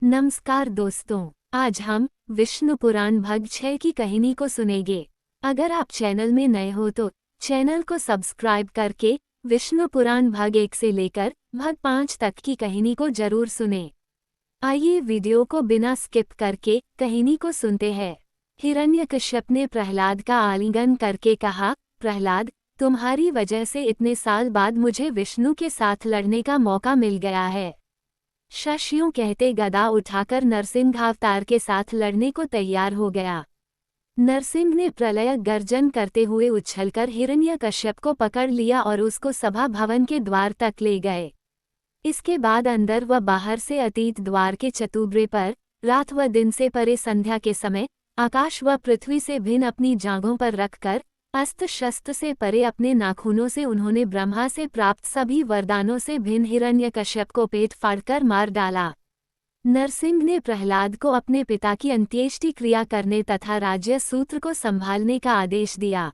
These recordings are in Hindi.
नमस्कार दोस्तों, आज हम विष्णु पुराण भाग 6 की कहानी को सुनेंगे। अगर आप चैनल में नए हो तो चैनल को सब्सक्राइब करके विष्णु पुराण भाग 1 से लेकर भाग 5 तक की कहानी को जरूर सुनें। आइए वीडियो को बिना स्किप करके कहानी को सुनते हैं। हिरण्यकश्यप ने प्रहलाद का आलिंगन करके कहा, प्रहलाद, तुम्हारी वजह से इतने साल बाद मुझे विष्णु के साथ लड़ने का मौका मिल गया है। शश यूं कहते गदा उठाकर नरसिंहावतार के साथ लड़ने को तैयार हो गया। नरसिंह ने प्रलय गर्जन करते हुए उछलकर हिरण्यकश्यप को पकड़ लिया और उसको सभा भवन के द्वार तक ले गए। इसके बाद अंदर व बाहर से अतीत द्वार के चतुर्भुज पर रात व दिन से परे संध्या के समय आकाश व पृथ्वी से भिन्न अपनी जांघों पर रखकर अस्त्र शस्त्र से परे अपने नाखूनों से उन्होंने ब्रह्मा से प्राप्त सभी वरदानों से भिन्न हिरण्यकश्यप को पेट फाड़कर मार डाला। नरसिंह ने प्रहलाद को अपने पिता की अंत्येष्टि क्रिया करने तथा राज्य सूत्र को संभालने का आदेश दिया।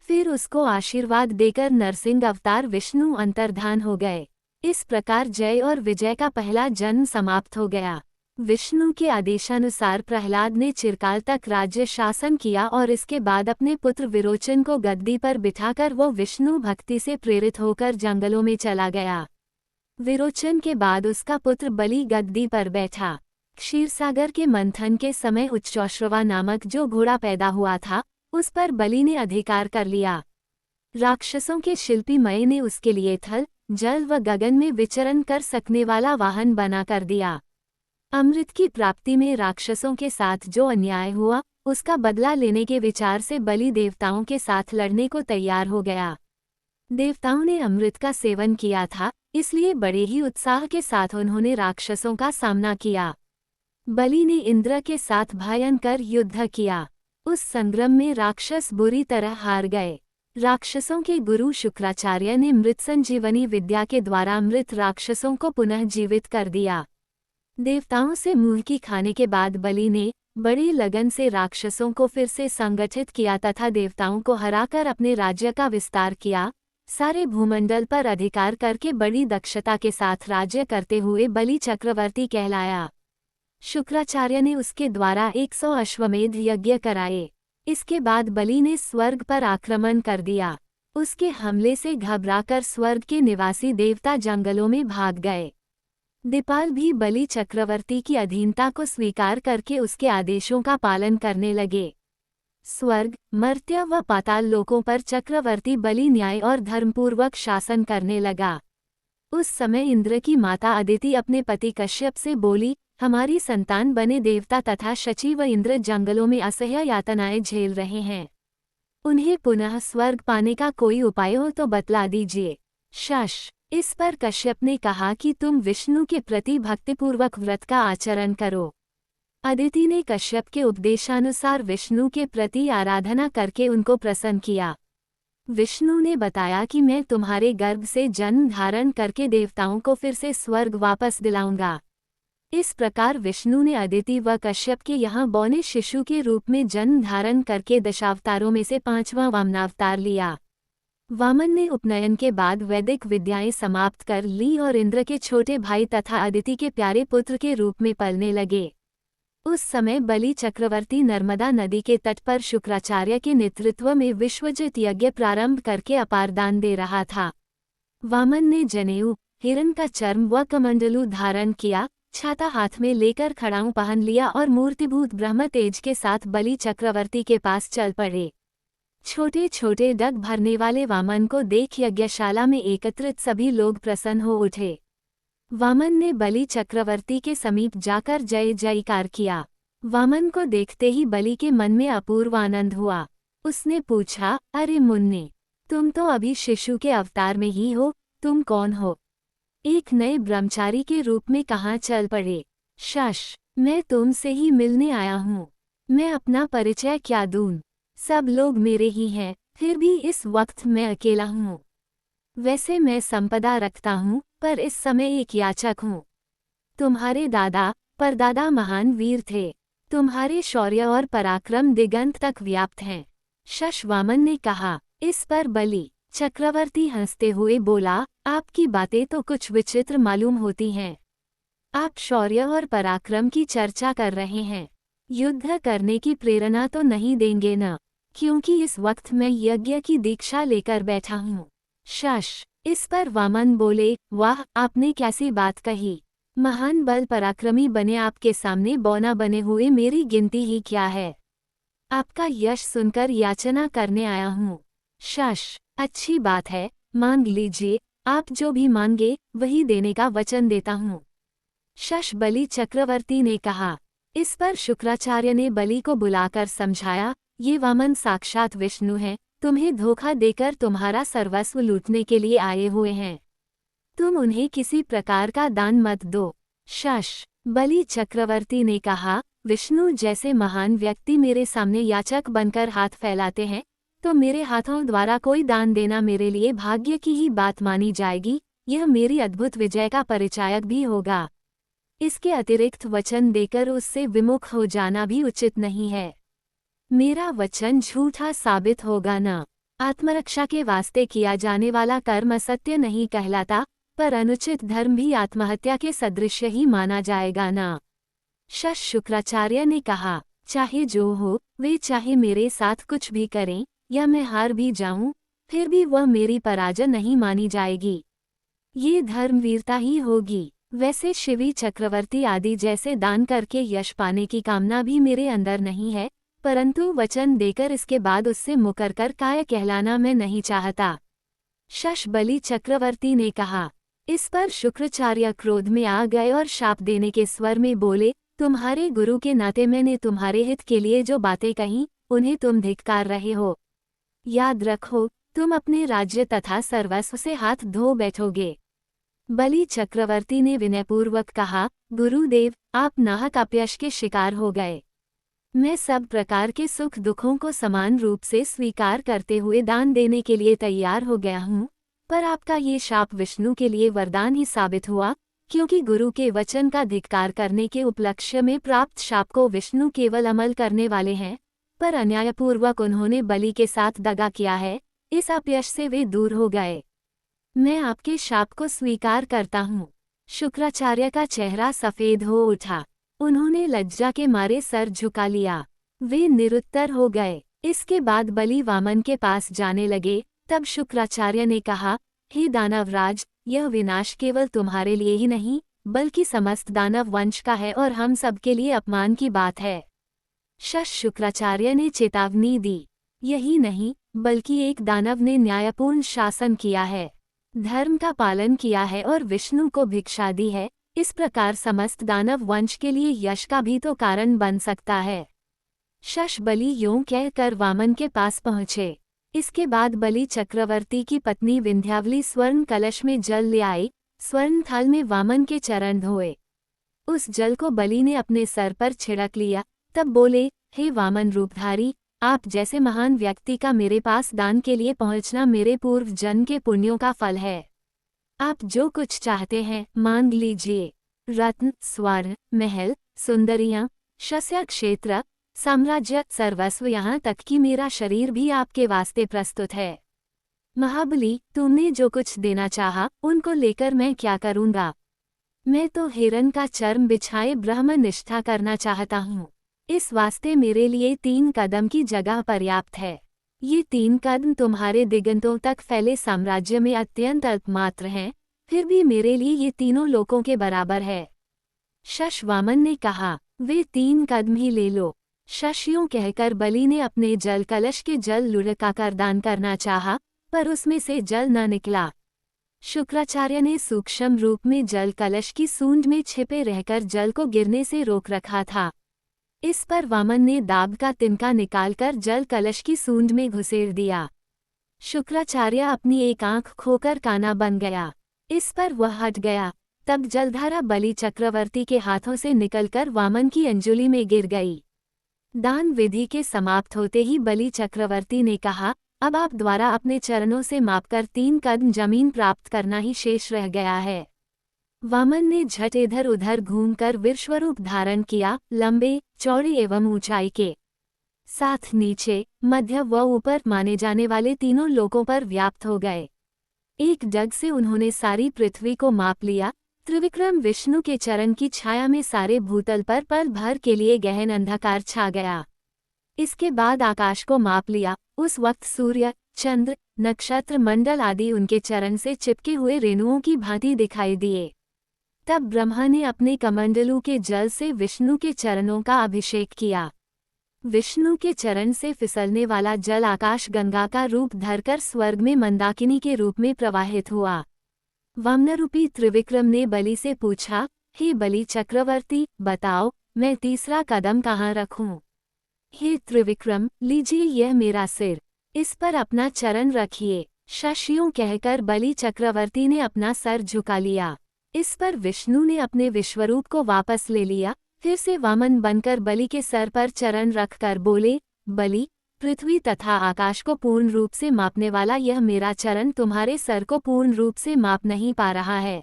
फिर उसको आशीर्वाद देकर नरसिंह अवतार विष्णु अंतर्धान हो गए। इस प्रकार जय और विजय का पहला जन्म समाप्त हो गया। विष्णु के आदेशानुसार प्रहलाद ने चिरकाल तक राज्य शासन किया और इसके बाद अपने पुत्र विरोचन को गद्दी पर बिठाकर वो विष्णु भक्ति से प्रेरित होकर जंगलों में चला गया। विरोचन के बाद उसका पुत्र बलि गद्दी पर बैठा। क्षीरसागर के मंथन के समय उच्चौश्रवा नामक जो घोड़ा पैदा हुआ था, उस पर बलि ने अधिकार कर लिया। राक्षसों के शिल्पी मय ने उसके लिए थल, जल व गगन में विचरण कर सकने वाला वाहन बना कर दिया। अमृत की प्राप्ति में राक्षसों के साथ जो अन्याय हुआ, उसका बदला लेने के विचार से बलि देवताओं के साथ लड़ने को तैयार हो गया। देवताओं ने अमृत का सेवन किया था, इसलिए बड़े ही उत्साह के साथ उन्होंने राक्षसों का सामना किया। बलि ने इंद्र के साथ भयंकर युद्ध किया। उस संग्राम में राक्षस बुरी तरह हार गए। राक्षसों के गुरु शुक्राचार्य ने मृत संजीवनी विद्या के द्वारा मृत राक्षसों को पुनः जीवित कर दिया। देवताओं से मुंह की खाने के बाद बलि ने बड़ी लगन से राक्षसों को फिर से संगठित किया तथा देवताओं को हराकर अपने राज्य का विस्तार किया। सारे भूमंडल पर अधिकार करके बड़ी दक्षता के साथ राज्य करते हुए बलि चक्रवर्ती कहलाया। शुक्राचार्य ने उसके द्वारा 100 अश्वमेध यज्ञ कराए। इसके बाद बलि ने स्वर्ग पर आक्रमण कर दिया। उसके हमले से घबराकर स्वर्ग के निवासी देवता जंगलों में भाग गए। दिपाल भी बलि चक्रवर्ती की अधीनता को स्वीकार करके उसके आदेशों का पालन करने लगे। स्वर्ग, मर्त्य व पाताल लोकों पर चक्रवर्ती बलि न्याय और धर्मपूर्वक शासन करने लगा। उस समय इंद्र की माता अदिति अपने पति कश्यप से बोली, हमारी संतान बने देवता तथा शची व इंद्र जंगलों में असह्य यातनाएं झेल रहे हैं। उन्हें पुनः स्वर्ग पाने का कोई उपाय हो तो बतला दीजिए। शश इस पर कश्यप ने कहा कि तुम विष्णु के प्रति भक्तिपूर्वक व्रत का आचरण करो। अदिति ने कश्यप के उपदेशानुसार विष्णु के प्रति आराधना करके उनको प्रसन्न किया। विष्णु ने बताया कि मैं तुम्हारे गर्भ से जन्म धारण करके देवताओं को फिर से स्वर्ग वापस दिलाऊंगा। इस प्रकार विष्णु ने अदिति व कश्यप के यहाँ बौने शिशु के रूप में जन्म धारण करके दशावतारों में से 5वां वामनावतार लिया। वामन ने उपनयन के बाद वैदिक विद्याएं समाप्त कर ली और इंद्र के छोटे भाई तथा अदिति के प्यारे पुत्र के रूप में पलने लगे। उस समय बलि चक्रवर्ती नर्मदा नदी के तट पर शुक्राचार्य के नेतृत्व में विश्वजित यज्ञ प्रारंभ करके अपार दान दे रहा था। वामन ने जनेऊ, हिरण का चर्म व कमंडलू धारण किया, छाता हाथ में लेकर खड़ाऊ पहन लिया और मूर्तिभूत ब्रह्म तेज के साथ बलि चक्रवर्ती के पास चल पड़े। छोटे छोटे डग भरने वाले वामन को देख यज्ञशाला में एकत्रित सभी लोग प्रसन्न हो उठे। वामन ने बलि चक्रवर्ती के समीप जाकर जय जयकार किया। वामन को देखते ही बलि के मन में अपूर्व आनंद हुआ। उसने पूछा, अरे मुन्ने, तुम तो अभी शिशु के अवतार में ही हो, तुम कौन हो? एक नए ब्रह्मचारी के रूप में कहाँ चल पड़े? शश, मैं तुमसे ही मिलने आया हूँ। मैं अपना परिचय क्या दूँ? सब लोग मेरे ही हैं, फिर भी इस वक्त मैं अकेला हूँ। वैसे मैं संपदा रखता हूँ, पर इस समय एक याचक हूँ। तुम्हारे दादा परदादा महान वीर थे। तुम्हारे शौर्य और पराक्रम दिगंत तक व्याप्त हैं। शश वामन ने कहा। इस पर बलि चक्रवर्ती हंसते हुए बोला, आपकी बातें तो कुछ विचित्र मालूम होती हैं। आप शौर्य और पराक्रम की चर्चा कर रहे हैं, युद्ध करने की प्रेरणा तो नहीं देंगे न, क्योंकि इस वक्त मैं यज्ञ की दीक्षा लेकर बैठा हूँ। शश। इस पर वामन बोले, वाह, आपने कैसी बात कही। महान बल पराक्रमी बने आपके सामने बौना बने हुए मेरी गिनती ही क्या है। आपका यश सुनकर याचना करने आया हूँ। शश। अच्छी बात है, मांग लीजिए, आप जो भी मांगे वही देने का वचन देता हूँ। शश बलि चक्रवर्ती ने कहा। इस पर शुक्राचार्य ने बलि को बुलाकर समझाया, ये वामन साक्षात विष्णु हैं, तुम्हें धोखा देकर तुम्हारा सर्वस्व लूटने के लिए आए हुए हैं। तुम उन्हें किसी प्रकार का दान मत दो। शश। बलि चक्रवर्ती ने कहा, विष्णु जैसे महान व्यक्ति मेरे सामने याचक बनकर हाथ फैलाते हैं, तो मेरे हाथों द्वारा कोई दान देना मेरे लिए भाग्य की ही बात मानी जाएगी। यह मेरी अद्भुत विजय का परिचायक भी होगा। इसके अतिरिक्त वचन देकर उससे विमुख हो जाना भी उचित नहीं है। मेरा वचन झूठा साबित होगा न। आत्मरक्षा के वास्ते किया जाने वाला कर्म असत्य नहीं कहलाता, पर अनुचित धर्म भी आत्महत्या के सदृश ही माना जाएगा न। शश शुक्राचार्य ने कहा, चाहे जो हो, वे चाहे मेरे साथ कुछ भी करें या मैं हार भी जाऊं, फिर भी वह मेरी पराजय नहीं मानी जाएगी। ये धर्मवीरता ही होगी। वैसे शिवी चक्रवर्ती आदि जैसे दान करके यश पाने की कामना भी मेरे अंदर नहीं है, परंतु वचन देकर इसके बाद उससे मुकर कर काय कहलाना मैं नहीं चाहता। शश बलि चक्रवर्ती ने कहा। इस पर शुक्राचार्य क्रोध में आ गए और शाप देने के स्वर में बोले, तुम्हारे गुरु के नाते मैंने तुम्हारे हित के लिए जो बातें कहीं, उन्हें तुम धिक्कार रहे हो। याद रखो, तुम अपने राज्य तथा सर्वस्व से हाथ धो बैठोगे। बलि चक्रवर्ती ने विनयपूर्वक कहा, गुरुदेव, आप नाहक अपयश के शिकार हो गए। मैं सब प्रकार के सुख दुखों को समान रूप से स्वीकार करते हुए दान देने के लिए तैयार हो गया हूँ, पर आपका ये शाप विष्णु के लिए वरदान ही साबित हुआ, क्योंकि गुरु के वचन का धिक्कार करने के उपलक्ष्य में प्राप्त शाप को विष्णु केवल अमल करने वाले हैं, पर अन्यायपूर्वक उन्होंने बलि के साथ दगा किया है। इस अपयश से वे दूर हो गए। मैं आपके शाप को स्वीकार करता हूँ। शुक्राचार्य का चेहरा सफेद हो उठा। उन्होंने लज्जा के मारे सर झुका लिया। वे निरुत्तर हो गए। इसके बाद बलि वामन के पास जाने लगे। तब शुक्राचार्य ने कहा, हे दानवराज, यह विनाश केवल तुम्हारे लिए ही नहीं, बल्कि समस्त दानव वंश का है और हम सबके लिए अपमान की बात है। शश शुक्राचार्य ने चेतावनी दी। यही नहीं, बल्कि एक दानव ने न्यायपूर्ण शासन किया है, धर्म का पालन किया है और विष्णु को भिक्षा दी है। इस प्रकार समस्त दानव वंश के लिए यश का भी तो कारण बन सकता है। शश बलि यूं कहकर वामन के पास पहुँचे। इसके बाद बलि चक्रवर्ती की पत्नी विंध्यावली स्वर्ण कलश में जल ले आई। स्वर्ण थाल में वामन के चरण धोए। उस जल को बलि ने अपने सर पर छिड़क लिया। तब बोले, हे वामन रूपधारी, आप जैसे महान व्यक्ति का मेरे पास दान के लिए पहुंचना मेरे पूर्व जन्म के पुण्यों का फल है। आप जो कुछ चाहते हैं मांग लीजिए। रत्न, स्वर्ण, महल, सुंदरियां, शस्य क्षेत्र, साम्राज्य, सर्वस्व, यहाँ तक कि मेरा शरीर भी आपके वास्ते प्रस्तुत है। महाबली, तुमने जो कुछ देना चाहा, उनको लेकर मैं क्या करूँगा। मैं तो हिरण का चर्म बिछाए ब्रह्म निष्ठा करना चाहता हूँ। इस वास्ते मेरे लिए 3 कदम की जगह पर्याप्त है। ये 3 कदम तुम्हारे दिगंतों तक फैले साम्राज्य में अत्यंत अल्पमात्र हैं, फिर भी मेरे लिए ये तीनों लोकों के बराबर है। शश वामन ने कहा, वे 3 कदम ही ले लो। शश यूं कहकर बलि ने अपने जल कलश के जल लुढ़काकर दान करना चाहा, पर उसमें से जल न निकला। शुक्राचार्य ने सूक्ष्म रूप में जल कलश की सूंड में छिपे रहकर जल को गिरने से रोक रखा था। इस पर वामन ने दाब का तिनका निकालकर जल कलश की सूंड में घुसेड़ दिया। शुक्राचार्य अपनी एक आंख खोकर काना बन गया। इस पर वह हट गया। तब जलधारा बलि चक्रवर्ती के हाथों से निकलकर वामन की अंजुलि में गिर गई। दान विधि के समाप्त होते ही बलि चक्रवर्ती ने कहा, अब आप द्वारा अपने चरणों से मापकर 3 कदम जमीन प्राप्त करना ही शेष रह गया है। वामन ने झट इधर उधर घूमकर विश्वरूप धारण किया, लंबे, चौड़े एवं ऊंचाई के साथ नीचे, मध्य व ऊपर माने जाने वाले तीनों लोकों पर व्याप्त हो गए। एक डग से उन्होंने सारी पृथ्वी को माप लिया त्रिविक्रम विष्णु के चरण की छाया में सारे भूतल पर पल भर के लिए गहन अंधकार छा गया। इसके बाद आकाश को माप लिया। उस वक्त सूर्य, चंद्र, नक्षत्र मंडल आदि उनके चरण से चिपके हुए रेणुओं की भांति दिखाई दिए। तब ब्रह्मा ने अपने कमंडलू के जल से विष्णु के चरणों का अभिषेक किया। विष्णु के चरण से फिसलने वाला जल आकाश गंगा का रूप धरकर स्वर्ग में मंदाकिनी के रूप में प्रवाहित हुआ। वामनरूपी त्रिविक्रम ने बलि से पूछा, हे बलि चक्रवर्ती, बताओ मैं तीसरा कदम कहाँ रखूं? हे त्रिविक्रम, लीजिए यह मेरा सिर, इस पर अपना चरण रखिए। शशियों कहकर बलि चक्रवर्ती ने अपना सर झुका लिया। इस पर विष्णु ने अपने विश्वरूप को वापस ले लिया। फिर से वामन बनकर बलि के सर पर चरण रखकर बोले, बलि, पृथ्वी तथा आकाश को पूर्ण रूप से मापने वाला यह मेरा चरण तुम्हारे सर को पूर्ण रूप से माप नहीं पा रहा है।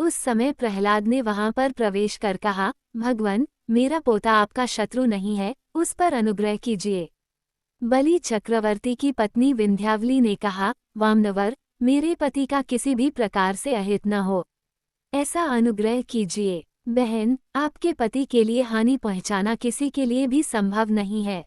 उस समय प्रहलाद ने वहां पर प्रवेश कर कहा, भगवन, मेरा पोता आपका शत्रु नहीं है, उस पर अनुग्रह कीजिए। बलि चक्रवर्ती की पत्नी विंध्यावली ने कहा, वामनवर, मेरे पति का किसी भी प्रकार से अहित न हो, ऐसा अनुग्रह कीजिए। बहन, आपके पति के लिए हानि पहुंचाना किसी के लिए भी संभव नहीं है,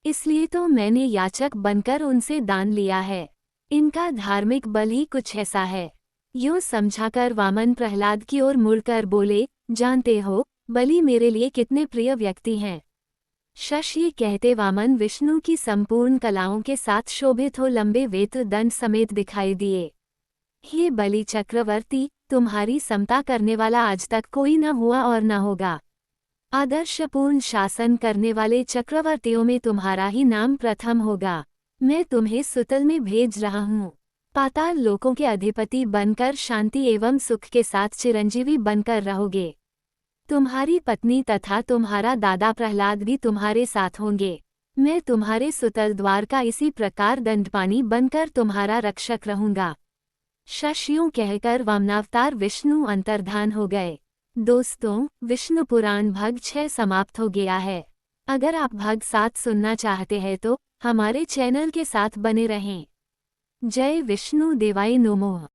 इसलिए तो मैंने याचक बनकर उनसे दान लिया है। इनका धार्मिक बल ही कुछ ऐसा है। यूं समझाकर वामन प्रहलाद की ओर मुड़कर बोले, जानते हो बलि मेरे लिए कितने प्रिय व्यक्ति हैं। शश ये कहते वामन विष्णु की संपूर्ण कलाओं के साथ शोभित हो लंबे वेत्र दंड समेत दिखाई दिए। हे बलि चक्रवर्ती, तुम्हारी समता करने वाला आज तक कोई न हुआ और न होगा। आदर्शपूर्ण शासन करने वाले चक्रवर्तियों में तुम्हारा ही नाम प्रथम होगा। मैं तुम्हें सुतल में भेज रहा हूँ। पाताल लोकों के अधिपति बनकर शांति एवं सुख के साथ चिरंजीवी बनकर रहोगे। तुम्हारी पत्नी तथा तुम्हारा दादा प्रहलाद भी तुम्हारे साथ होंगे। मैं तुम्हारे सुतल द्वार का इसी प्रकार दंडपानी बनकर तुम्हारा रक्षक रहूंगा। शशियों कहकर वामनावतार विष्णु अंतर्धान हो गए। दोस्तों, विष्णु पुराण भाग 6 समाप्त हो गया है। अगर आप भाग 7 सुनना चाहते हैं तो हमारे चैनल के साथ बने रहें। जय विष्णु देवाय नमः।